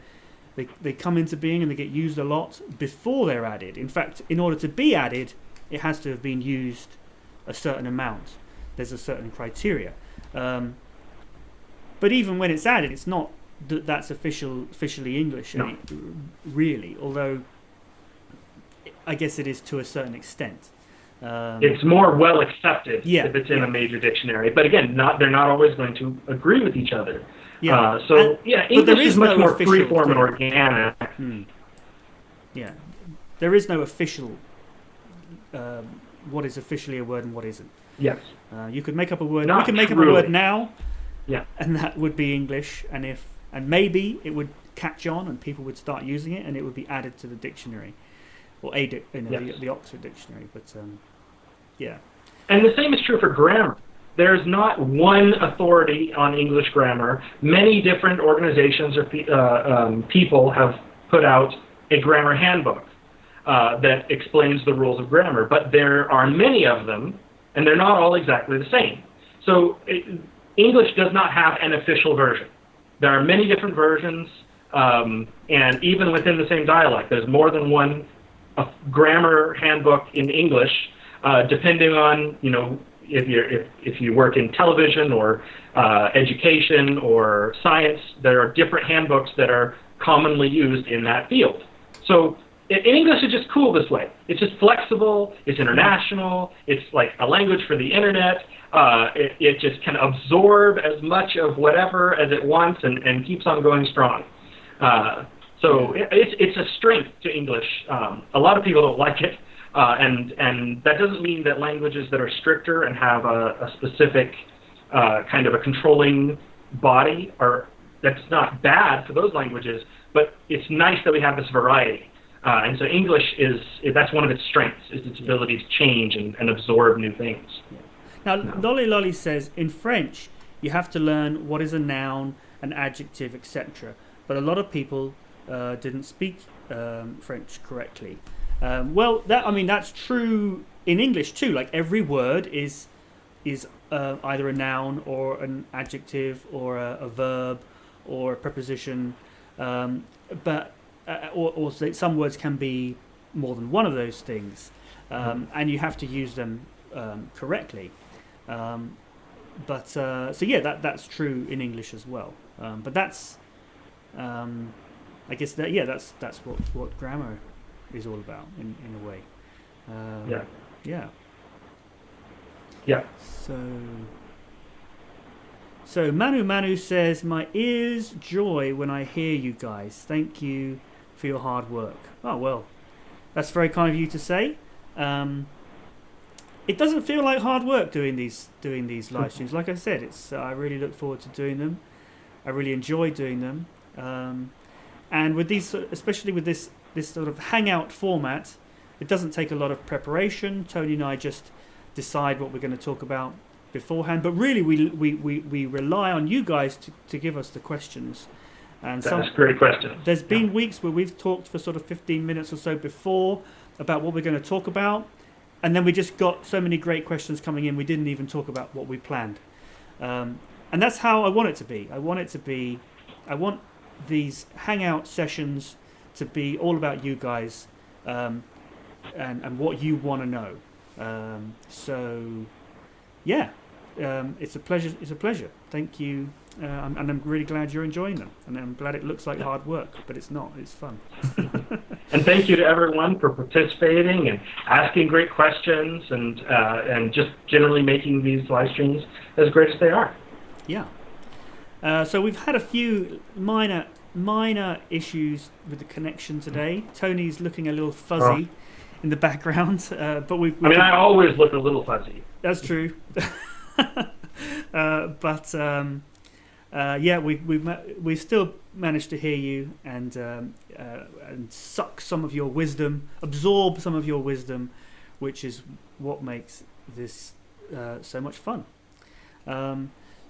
come into being and they get used a lot before they're added. In fact, in order to be added, it has to have been used a certain amount. There's a certain criteria. But even when it's added, it's not that's officially English, really. Although I guess it is to a certain extent. It's more well accepted if it's in a major dictionary. But again, they're not always going to agree with each other. Yeah. English is much more free-form and organic. Yeah. There is no official what is officially a word and what isn't. Yes. You could make up a word. Not we can make truly. up a word now. Yeah. And that would be English, and maybe it would catch on and people would start using it and it would be added to the dictionary or the Oxford Dictionary. But yeah. And the same is true for grammar. There's not one authority on English grammar. Many different organizations or people have put out a grammar handbook that explains the rules of grammar, but there are many of them, and they're not all exactly the same. So English does not have an official version. There are many different versions, and even within the same dialect, there's more than one grammar handbook in English, depending on if you work in television or education or science. There are different handbooks that are commonly used in that field. So in English, it's just cool this way. It's just flexible. It's international. It's like a language for the internet. It just can absorb as much of whatever as it wants and keeps on going strong. So it's a strength to English. A lot of people don't like it, and that doesn't mean that languages that are stricter and have a specific kind of a controlling body that's not bad for those languages. But it's nice that we have this variety. And so English that's one of its strengths, is its ability to change and absorb new things. Yeah. Now, Loli says, in French, you have to learn what is a noun, an adjective, etc. But a lot of people didn't speak French correctly. That's true in English too. Like every word is either a noun or an adjective or a verb or a preposition. But some words can be more than one of those things, and you have to use them correctly. That's true in English as well. But that's, I guess that's what grammar is all about in a way. Yeah. So Manu says, my ears joy when I hear you guys. Thank you for your hard work. Oh, well, that's very kind of you to say. It doesn't feel like hard work doing these live streams. Like I said, I really look forward to doing them. I really enjoy doing them. And with these, especially with this sort of hangout format, it doesn't take a lot of preparation. Tony and I just decide what we're going to talk about beforehand, but really we rely on you guys to give us the questions. And that's a great question. There's been weeks where we've talked for sort of 15 minutes or so before about what we're going to talk about, and then we just got so many great questions coming in we didn't even talk about what we planned. And that's how I want it to be. I want these hangout sessions to be all about you guys and what you want to know. It's a pleasure. It's a pleasure. Thank you, and I'm really glad you're enjoying them. And I'm glad it looks like hard work, but it's not. It's fun. And thank you to everyone for participating and asking great questions and just generally making these live streams as great as they are. Yeah. So we've had a few minor issues with the connection today. Tony's looking a little fuzzy in the background. But I mean, I always look a little fuzzy. That's true. But we still managed to hear you and suck some of your wisdom, absorb some of your wisdom, which is what makes this so much fun.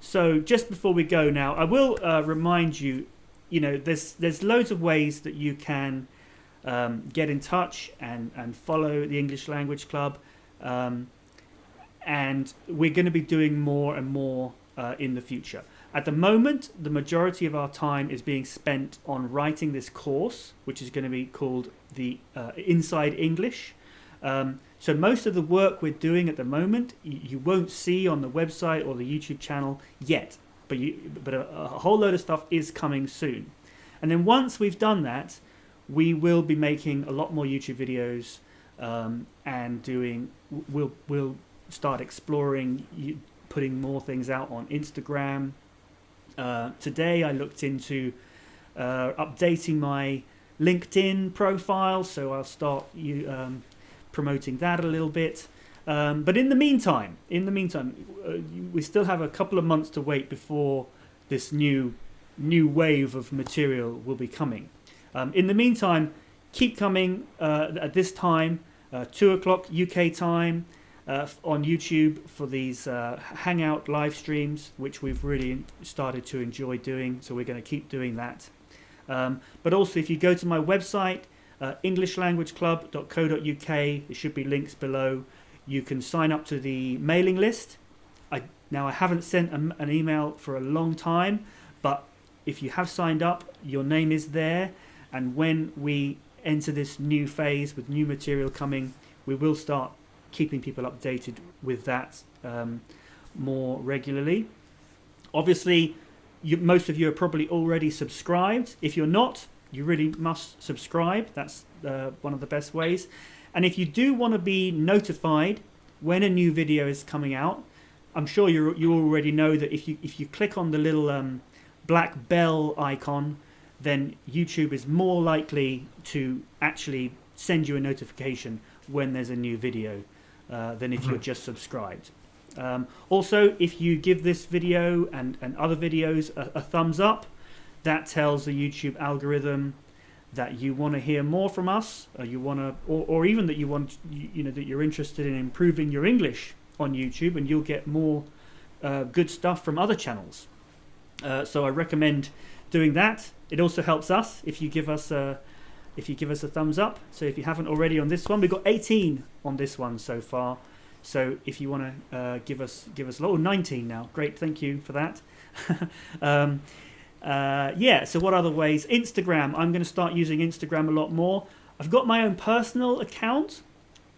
So just before we go now, I will remind you, there's loads of ways that you can get in touch and follow the English Language Club. And we're going to be doing more and more in the future. At the moment, the majority of our time is being spent on writing this course, which is going to be called the Inside English. So most of the work we're doing at the moment, you won't see on the website or the YouTube channel yet, but a whole load of stuff is coming soon. And then once we've done that, we will be making a lot more YouTube videos and we'll start exploring, putting more things out on Instagram. Today I looked into updating my LinkedIn profile, so I'll start promoting that a little bit. But in the meantime, we still have a couple of months to wait before this new wave of material will be coming. In the meantime, keep coming at this time, 2 o'clock UK time, on YouTube for these Hangout live streams, which we've really started to enjoy doing, so we're going to keep doing that. But also, if you go to my website, englishlanguageclub.co.uk, there should be links below. You can sign up to the mailing list. I haven't sent an email for a long time, but if you have signed up, your name is there, and when we enter this new phase with new material coming, we will start keeping people updated with that more regularly. Obviously, most of you are probably already subscribed. If you're not, you really must subscribe. That's one of the best ways. And if you do want to be notified when a new video is coming out, I'm sure you already know that if you click on the little black bell icon, then YouTube is more likely to actually send you a notification when there's a new video than if you're just subscribed. Also, if you give this video and other videos a thumbs up, that tells the YouTube algorithm that you want to hear more from us, or even that that you're interested in improving your English on YouTube, and you'll get more good stuff from other channels. So I recommend doing that. It also helps us if you give us a thumbs up. So if you haven't already on this one, we've got 18 on this one so far. So if you want to give us 19 now. Great, thank you for that. So what other ways? Instagram. I'm going to start using Instagram a lot more. I've got my own personal account,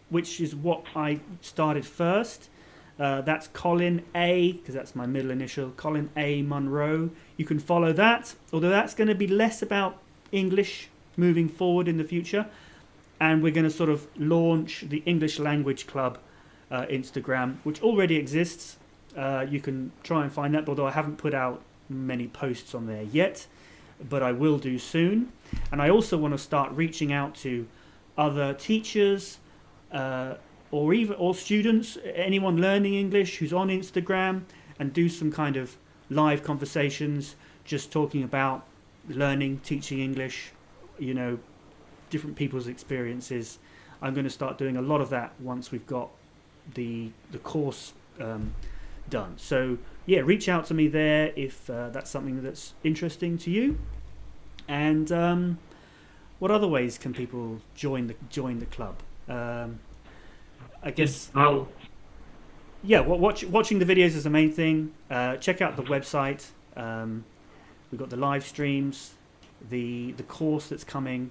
which is what I started first. That's Colin A, because that's my middle initial, Colin A Munro. You can follow that, although that's going to be less about English moving forward in the future. And we're going to sort of launch the English Language Club Instagram, which already exists. You can try and find that, although I haven't put out many posts on there yet, but I will do soon. And I also want to start reaching out to other teachers or students, anyone learning English who's on Instagram, and do some kind of live conversations, just talking about learning, teaching English, different people's experiences. I'm going to start doing a lot of that once we've got the course done. So yeah, reach out to me there if that's something that's interesting to you. And what other ways can people join the club? I guess watching the videos is the main thing. Check out the website. We've got the live streams, the course that's coming.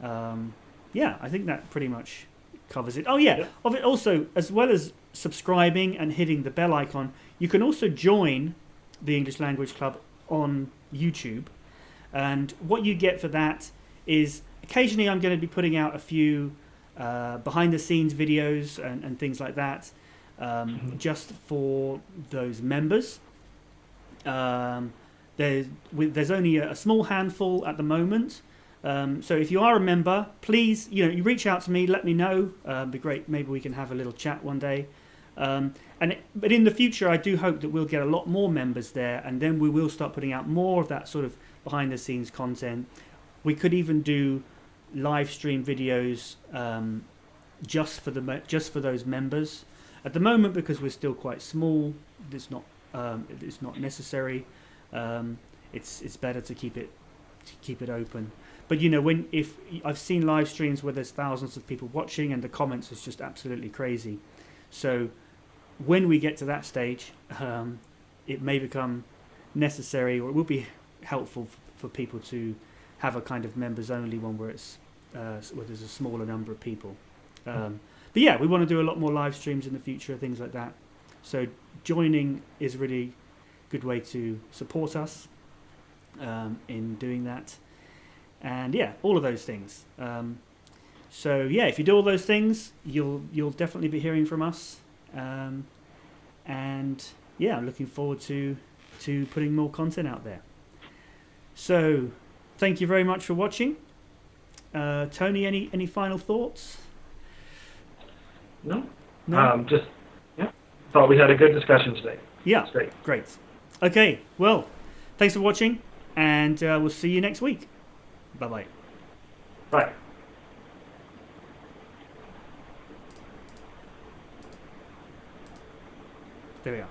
I think that pretty much covers it. Also, as well as subscribing and hitting the bell icon, you can also join the English Language Club on YouTube. And what you get for that is occasionally I'm going to be putting out a few behind the scenes videos and things like that, just for those members. There's only a small handful at the moment, So if you are a member, please, you reach out to me, let me know. It'd be great. Maybe we can have a little chat one day. But in the future, I do hope that we'll get a lot more members there, and then we will start putting out more of that sort of behind-the-scenes content. We could even do live stream videos just for those members. At the moment, because we're still quite small, it's not necessary. It's better to keep it open. But if I've seen live streams where there's thousands of people watching and the comments is just absolutely crazy. So when we get to that stage, it may become necessary, or it will be helpful for people to have a kind of members only one where there's a smaller number of people. But yeah, we want to do a lot more live streams in the future, things like that. So joining is a really good way to support us in doing that. And yeah, all of those things. So yeah, if you do all those things, you'll definitely be hearing from us. And yeah, I'm looking forward to putting more content out there. So thank you very much for watching. Tony, any final thoughts? No. Just thought we had a good discussion today. Yeah, it's great. Great. Okay, well, thanks for watching, and we'll see you next week. Bye-bye. Bye. There we are.